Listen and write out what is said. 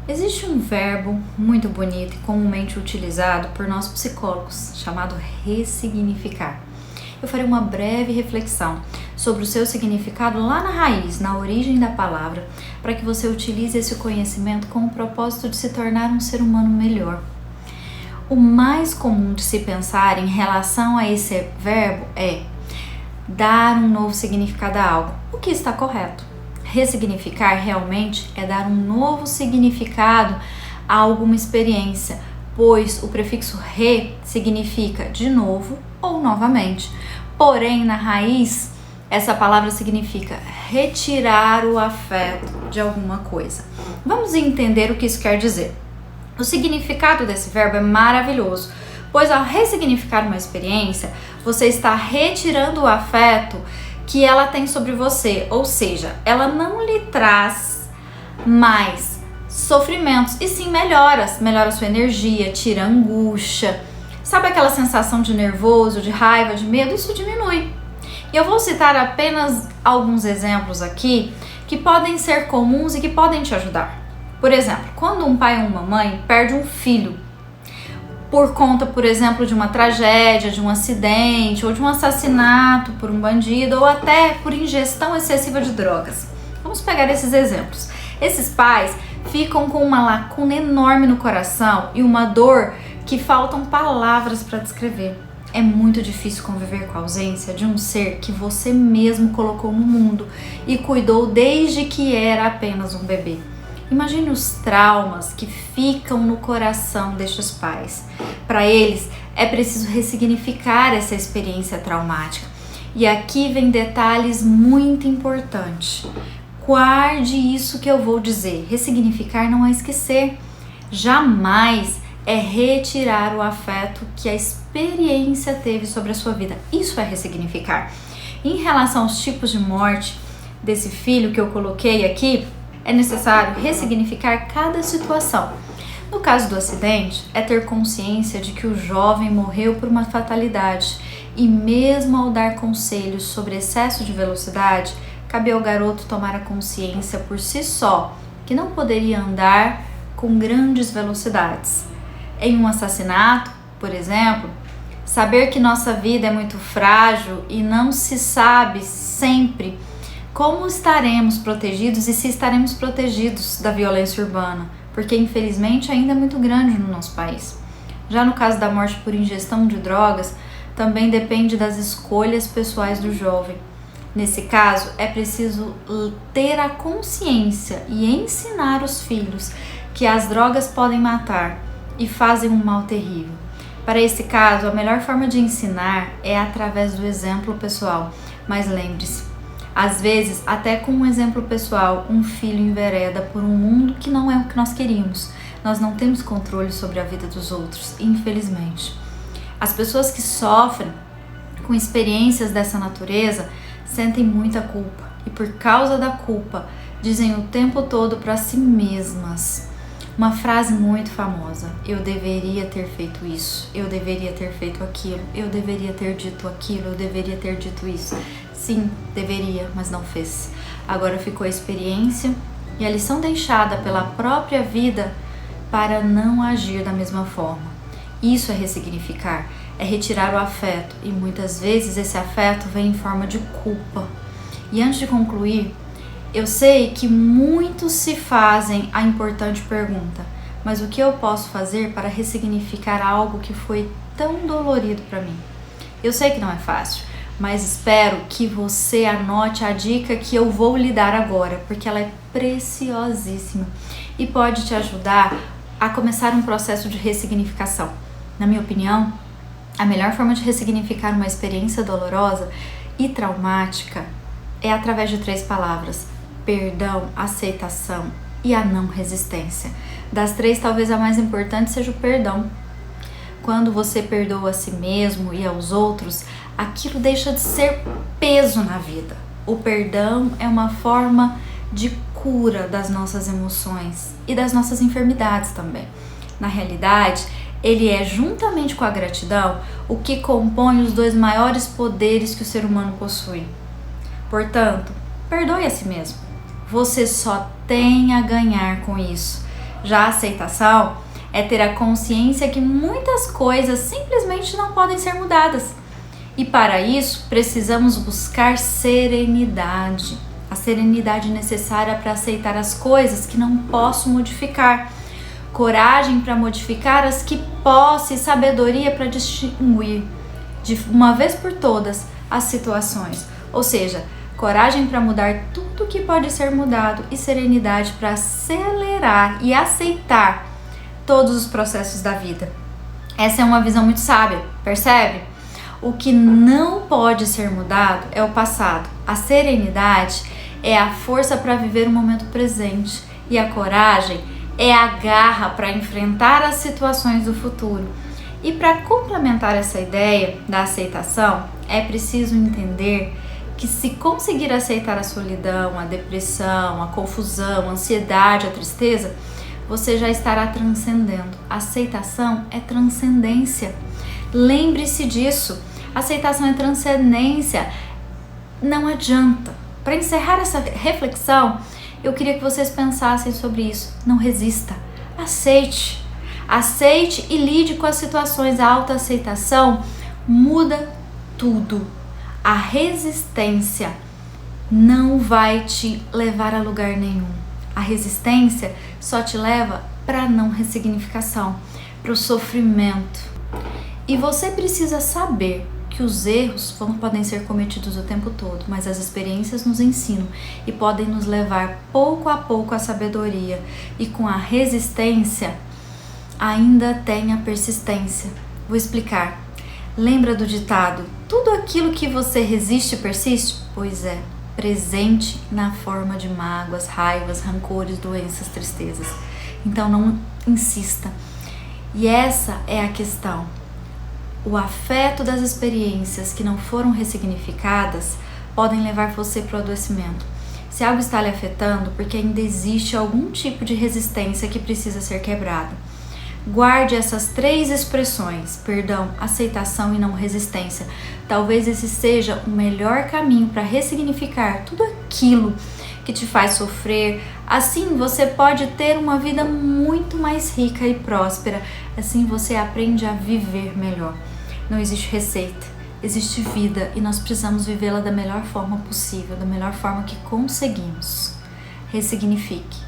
Existe um verbo muito bonito e comumente utilizado por nós psicólogos, chamado ressignificar. Eu farei uma breve reflexão sobre o seu significado lá na raiz, na origem da palavra, para que você utilize esse conhecimento com o propósito de se tornar um ser humano melhor. O mais comum de se pensar em relação a esse verbo é dar um novo significado a algo, o que está correto. Ressignificar realmente é dar um novo significado a alguma experiência, pois o prefixo re significa de novo ou novamente. Porém, na raiz, essa palavra significa retirar o afeto de alguma coisa. Vamos entender o que isso quer dizer. O significado desse verbo é maravilhoso, pois ao ressignificar uma experiência, você está retirando o afeto que ela tem sobre você, ou seja, ela não lhe traz mais sofrimentos, e sim melhora sua energia, tira a angústia. Sabe aquela sensação de nervoso, de raiva, de medo? Isso diminui. E eu vou citar apenas alguns exemplos aqui que podem ser comuns e que podem te ajudar. Por exemplo, quando um pai ou uma mãe perde um filho por conta, por exemplo, de uma tragédia, de um acidente ou de um assassinato por um bandido ou até por ingestão excessiva de drogas. Vamos pegar esses exemplos. Esses pais ficam com uma lacuna enorme no coração e uma dor que faltam palavras para descrever. É muito difícil conviver com a ausência de um ser que você mesmo colocou no mundo e cuidou desde que era apenas um bebê. Imagine os traumas que ficam no coração destes pais. Para eles, é preciso ressignificar essa experiência traumática. E aqui vem detalhes muito importantes. Guarde isso que eu vou dizer. Ressignificar não é esquecer. Jamais é retirar o afeto que a experiência teve sobre a sua vida. Isso é ressignificar. Em relação aos tipos de morte desse filho que eu coloquei aqui, é necessário ressignificar cada situação. No caso do acidente, é ter consciência de que o jovem morreu por uma fatalidade e mesmo ao dar conselhos sobre excesso de velocidade, cabe ao garoto tomar a consciência por si só que não poderia andar com grandes velocidades. Em um assassinato, por exemplo, saber que nossa vida é muito frágil e não se sabe sempre como estaremos protegidos e se estaremos protegidos da violência urbana, porque infelizmente ainda é muito grande no nosso país. Já no caso da morte por ingestão de drogas, também depende das escolhas pessoais do jovem. Nesse caso, é preciso ter a consciência e ensinar os filhos que as drogas podem matar e fazem um mal terrível. Para esse caso, a melhor forma de ensinar é através do exemplo pessoal, mas lembre-se, às vezes, até com um exemplo pessoal, um filho envereda por um mundo que não é o que nós queríamos. Nós não temos controle sobre a vida dos outros, infelizmente. As pessoas que sofrem com experiências dessa natureza sentem muita culpa e por causa da culpa dizem o tempo todo para si mesmas uma frase muito famosa: eu deveria ter feito isso, eu deveria ter feito aquilo, eu deveria ter dito aquilo, eu deveria ter dito isso. Sim, deveria, mas não fez. Agora ficou a experiência e a lição deixada pela própria vida para não agir da mesma forma. Isso é ressignificar, é retirar o afeto e muitas vezes esse afeto vem em forma de culpa. E antes de concluir, eu sei que muitos se fazem a importante pergunta: mas o que eu posso fazer para ressignificar algo que foi tão dolorido para mim? Eu sei que não é fácil, mas espero que você anote a dica que eu vou lhe dar agora, porque ela é preciosíssima e pode te ajudar a começar um processo de ressignificação. Na minha opinião, a melhor forma de ressignificar uma experiência dolorosa e traumática é através de 3 palavras: perdão, aceitação e a não resistência. Das 3, talvez a mais importante seja o perdão. Quando você perdoa a si mesmo e aos outros, aquilo deixa de ser peso na vida. O perdão é uma forma de cura das nossas emoções e das nossas enfermidades também. Na realidade, ele é, juntamente com a gratidão, o que compõe os 2 maiores poderes que o ser humano possui. Portanto, perdoe a si mesmo. Você só tem a ganhar com isso. Já a aceitação é ter a consciência que muitas coisas simplesmente não podem ser mudadas. E para isso, precisamos buscar serenidade. A serenidade necessária para aceitar as coisas que não posso modificar. Coragem para modificar as que posso e sabedoria para distinguir, de uma vez por todas, as situações. Ou seja, coragem para mudar tudo que pode ser mudado e serenidade para acelerar e aceitar todos os processos da vida. Essa é uma visão muito sábia, percebe? O que não pode ser mudado é o passado. A serenidade é a força para viver o momento presente e a coragem é a garra para enfrentar as situações do futuro. E para complementar essa ideia da aceitação, é preciso entender que se conseguir aceitar a solidão, a depressão, a confusão, a ansiedade, a tristeza, você já estará transcendendo. Aceitação é transcendência. Lembre-se disso. Aceitação é transcendência. Não adianta. Para encerrar essa reflexão, eu queria que vocês pensassem sobre isso. Não resista. Aceite. Aceite e lide com as situações. A autoaceitação muda tudo. A resistência não vai te levar a lugar nenhum. A resistência só te leva para a não ressignificação, para o sofrimento. E você precisa saber que os erros podem ser cometidos o tempo todo, mas as experiências nos ensinam e podem nos levar pouco a pouco à sabedoria. E com a resistência, ainda tem a persistência. Vou explicar. Lembra do ditado? Tudo aquilo que você resiste persiste? Pois é, presente na forma de mágoas, raivas, rancores, doenças, tristezas. Então não insista. E essa é a questão. O afeto das experiências que não foram ressignificadas podem levar você para o adoecimento. Se algo está lhe afetando, porque ainda existe algum tipo de resistência que precisa ser quebrada. Guarde essas 3 expressões: perdão, aceitação e não resistência. Talvez esse seja o melhor caminho para ressignificar tudo aquilo que te faz sofrer. Assim você pode ter uma vida muito mais rica e próspera. Assim você aprende a viver melhor. Não existe receita, existe vida e nós precisamos vivê-la da melhor forma possível, da melhor forma que conseguimos. Ressignifique.